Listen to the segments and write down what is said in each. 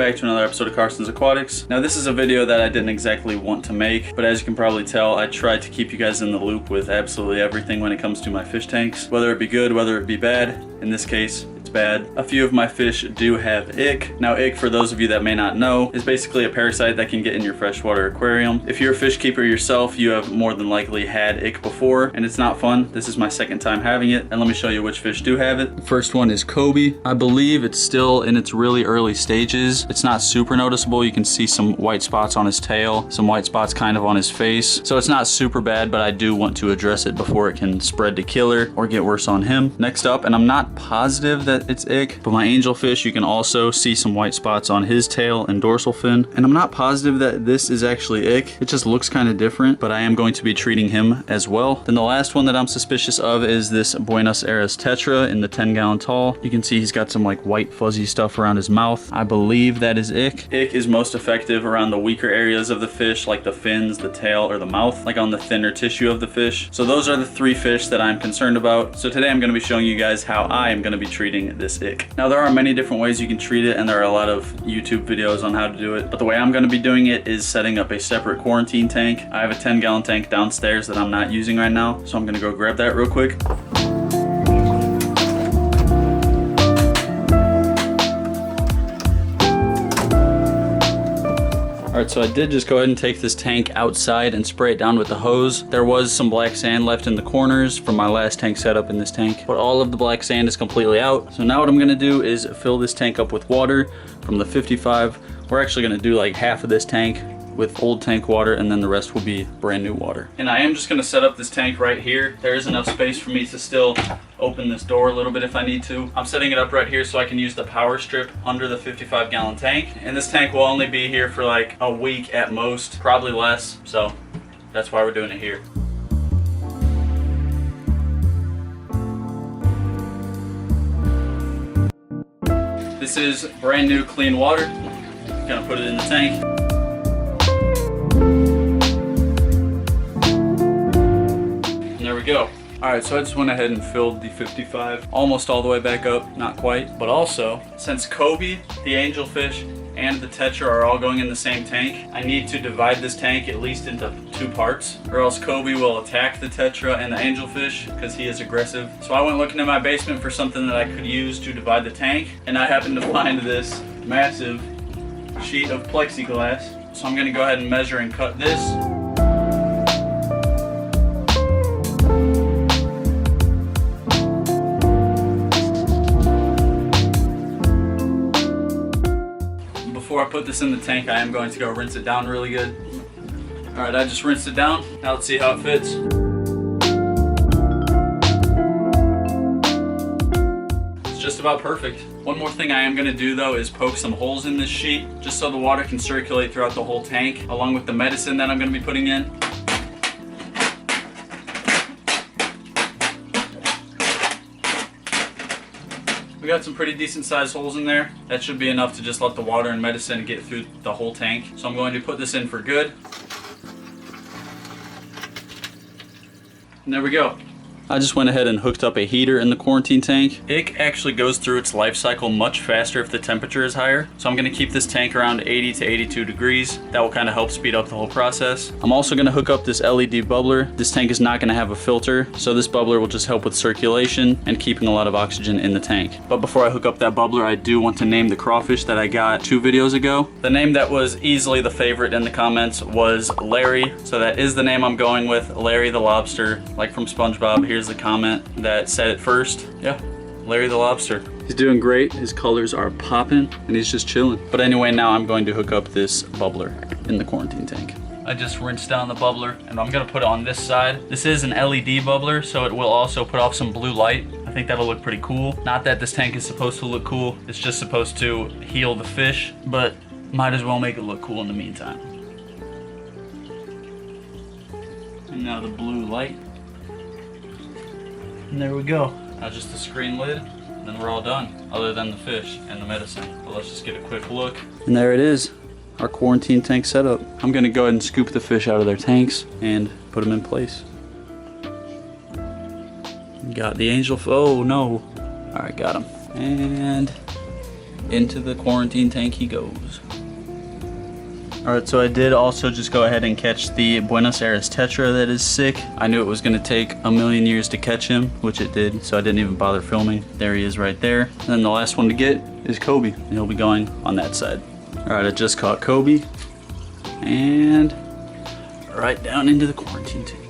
back to another episode of Carson's Aquatics. Now this is a video that I didn't exactly want to make, but as you can probably tell, I tried to keep you guys in the loop with absolutely everything when it comes to my fish tanks. Whether it be good, whether it be bad. In this case, it's bad. A few of my fish do have ick. Now ick, for those of you that may not know, is basically a parasite that can get in your freshwater aquarium. If you're a fish keeper yourself, you have more than likely had ick before, and it's not fun. This is my second time having it, and let me show you which fish do have it. The first one is Kobe. I believe it's still in its really early stages. It's not super noticeable. You can see some white spots on his tail, some white spots kind of on his face. So it's not super bad, but I do want to address it before it can spread to killer or get worse on him. Next up, and I'm not positive that it's ick, but my angelfish, you can also see some white spots on his tail and dorsal fin. And I'm not positive that this is actually ick. It just looks kind of different, but I am going to be treating him as well. Then the last one that I'm suspicious of is this Buenos Aires tetra in the 10-gallon tall. You can see he's got some like white fuzzy stuff around his mouth. I believe that is ick. Ick is most effective around the weaker areas of the fish, like the fins, the tail, or the mouth, like on the thinner tissue of the fish. So those are the three fish that I'm concerned about. So today I'm going to be showing you guys how I am going to be treating this ick. Now there are many different ways you can treat it, and there are a lot of YouTube videos on how to do it, but the way I'm going to be doing it is setting up a separate quarantine tank. I have a 10-gallon tank downstairs that I'm not using right now, so I'm going to go grab that real quick. Alright, so I did just go ahead and take this tank outside and spray it down with the hose. There was some black sand left in the corners from my last tank setup in this tank, but all of the black sand is completely out. So now what I'm going to do is fill this tank up with water from the 55. We're actually going to do like half of this tank with old tank water, and then the rest will be brand new water. And I am just going to set up this tank right here. There is enough space for me to still open this door a little bit if I need to. I'm setting it up right here so I can use the power strip under the 55-gallon tank. And this tank will only be here for like a week at most, probably less. So that's why we're doing it here. This is brand new clean water. Gonna put it in the tank. There we go. All right, so I just went ahead and filled the 55 almost all the way back up, not quite, but also since Kobe, the angelfish, and the tetra are all going in the same tank, I need to divide this tank at least into two parts, or else Kobe will attack the tetra and the angelfish because he is aggressive. So I went looking in my basement for something that I could use to divide the tank, and I happened to find this massive sheet of plexiglass. So I'm gonna go ahead and measure and cut this. Before I put this in the tank, I am going to go rinse it down really good. All right, I just rinsed it down. Now let's see how it fits. It's just about perfect. One more thing I am gonna do though is poke some holes in this sheet just so the water can circulate throughout the whole tank, along with the medicine that I'm gonna be putting in. We got some pretty decent sized holes in there. That should be enough to just let the water and medicine get through the whole tank. So I'm going to put this in for good. And there we go. I just went ahead and hooked up a heater in the quarantine tank. Ick actually goes through its life cycle much faster if the temperature is higher. So I'm gonna keep this tank around 80 to 82 degrees. That will kind of help speed up the whole process. I'm also gonna hook up this LED bubbler. This tank is not gonna have a filter, so this bubbler will just help with circulation and keeping a lot of oxygen in the tank. But before I hook up that bubbler, I do want to name the crawfish that I got 2 videos ago. The name that was easily the favorite in the comments was Larry. So that is the name I'm going with, Larry the Lobster, like from SpongeBob. Here's the comment that said it first. Yeah, Larry the Lobster. He's doing great. His colors are popping and he's just chilling. But anyway, now I'm going to hook up this bubbler in the quarantine tank. I just rinsed down the bubbler and I'm gonna put it on this side. This is an LED bubbler, so it will also put off some blue light. I think that'll look pretty cool. Not that this tank is supposed to look cool. It's just supposed to heal the fish, but might as well make it look cool in the meantime. And now the blue light. And there we go. Now just the screen lid, and then we're all done, other than the fish and the medicine. But let's just get a quick look. And there it is, our quarantine tank setup. I'm gonna go ahead and scoop the fish out of their tanks and put them in place. Got the angel, oh no. All right, got him. And into the quarantine tank he goes. Alright, so I did also just go ahead and catch the Buenos Aires Tetra that is sick. I knew it was going to take a million years to catch him, which it did, so I didn't even bother filming. There he is right there. And then the last one to get is Kobe, and he'll be going on that side. Alright, I just caught Kobe, and right down into the quarantine tank.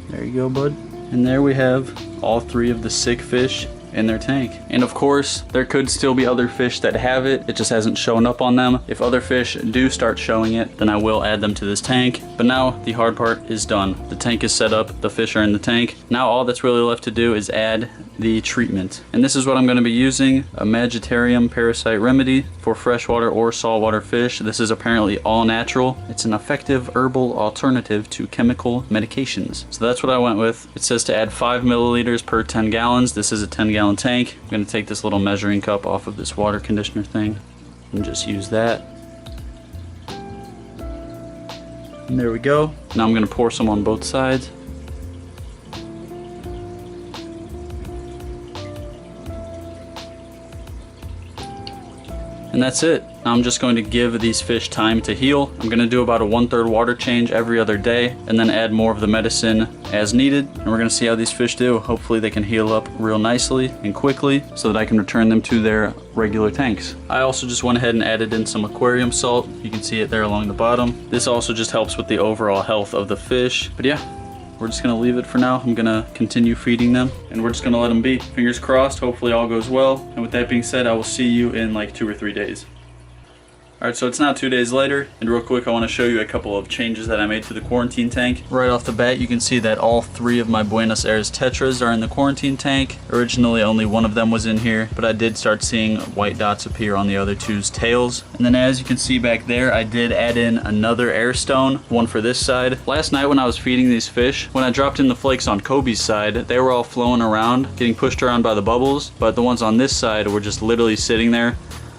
There you go, bud. And there we have all 3 of the sick fish in their tank. And of course, there could still be other fish that have it. It just hasn't shown up on them. If other fish do start showing it, then I will add them to this tank. But now the hard part is done. The tank is set up, the fish are in the tank. Now all that's really left to do is add the treatment. And this is what I'm going to be using, a Maggitarium parasite remedy for freshwater or saltwater fish. This is apparently all natural. It's an effective herbal alternative to chemical medications. So that's what I went with. It says to add 5 milliliters per 10 gallons. This is a 10-gallon tank. I'm going to take this little measuring cup off of this water conditioner thing and just use that. And there we go. Now I'm going to pour some on both sides. And that's it. Now I'm just going to give these fish time to heal. I'm going to do about a 1/3 water change every other day and then add more of the medicine as needed. And we're going to see how these fish do. Hopefully they can heal up real nicely and quickly so that I can return them to their regular tanks. I also just went ahead and added in some aquarium salt. You can see it there along the bottom. This also just helps with the overall health of the fish. But yeah, we're just gonna leave it for now. I'm gonna continue feeding them and we're just gonna let them be. Fingers crossed, hopefully all goes well. And with that being said, I will see you in like 2 or 3 days. Alright, so it's now 2 days later, and real quick I want to show you a couple of changes that I made to the quarantine tank. Right off the bat, you can see that all 3 of my Buenos Aires Tetras are in the quarantine tank. Originally only 1 of them was in here, but I did start seeing white dots appear on the other 2's tails. And then as you can see back there, I did add in another air stone, one for this side. Last night when I was feeding these fish, when I dropped in the flakes on Kobe's side, they were all flowing around, getting pushed around by the bubbles, but the ones on this side were just literally sitting there.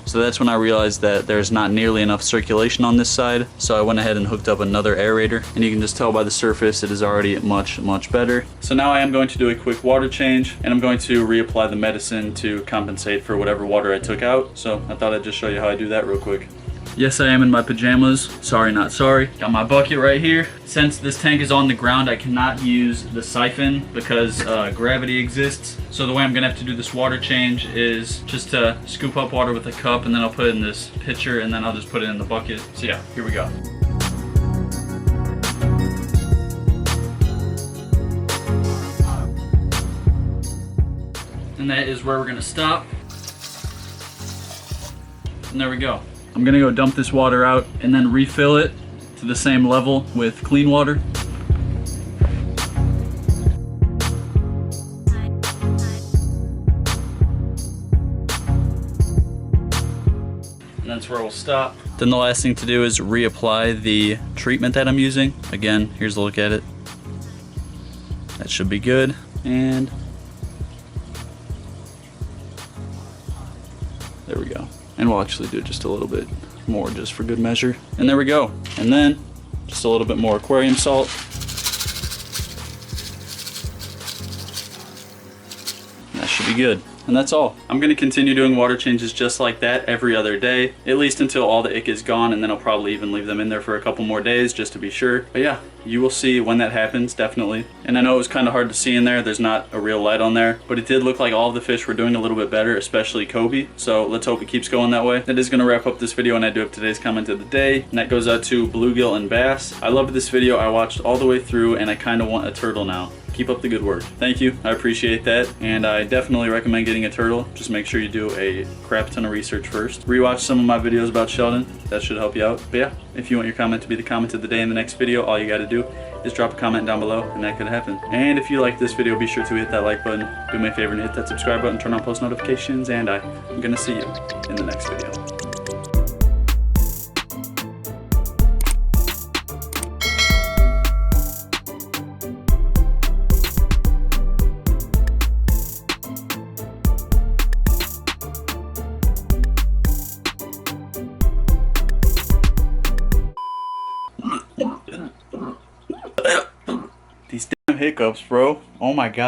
So that's when I realized that there's not nearly enough circulation on this side. So I went ahead and hooked up another aerator, and you can just tell by the surface it is already much better. So now I am going to do a quick water change, and I'm going to reapply the medicine to compensate for whatever water I took out. So I thought I'd just show you how I do that real quick. Yes, I am in my pajamas. Sorry, not sorry. Got my bucket right here. Since this tank is on the ground, I cannot use the siphon because gravity exists. So the way I'm gonna have to do this water change is just to scoop up water with a cup, and then I'll put it in this pitcher, and then I'll just put it in the bucket. So yeah, here we go. And that is where we're gonna stop. And there we go. I'm gonna go dump this water out and then refill it to the same level with clean water. And that's where we'll stop. Then the last thing to do is reapply the treatment that I'm using. Again, here's a look at it. That should be good. And there we go. And we'll actually do just a little bit more just for good measure. And there we go. And then just a little bit more aquarium salt. And that should be good. And that's all. I'm gonna continue doing water changes just like that every other day, at least until all the ick is gone, and then I'll probably even leave them in there for a couple more days just to be sure. But yeah, you will see when that happens, definitely. And I know it was kind of hard to see in there. There's not a real light on there, but it did look like all of the fish were doing a little bit better, especially Kobe. So let's hope it keeps going that way. That is gonna wrap up this video, and I do have today's comment of the day, and that goes out to bluegill and bass. I loved this video. I watched all the way through, and I kind of want a turtle now. Keep up the good work. Thank you, I appreciate that. And I definitely recommend getting a turtle. Just make sure you do a crap ton of research first. Rewatch some of my videos about Sheldon, that should help you out. But yeah, if you want your comment to be the comment of the day in the next video, all you gotta do is drop a comment down below, and that could happen. And if you like this video, be sure to hit that like button, do me a favor and hit that subscribe button, turn on post notifications, and I'm gonna see you in the next video. These damn hiccups, bro. Oh my god.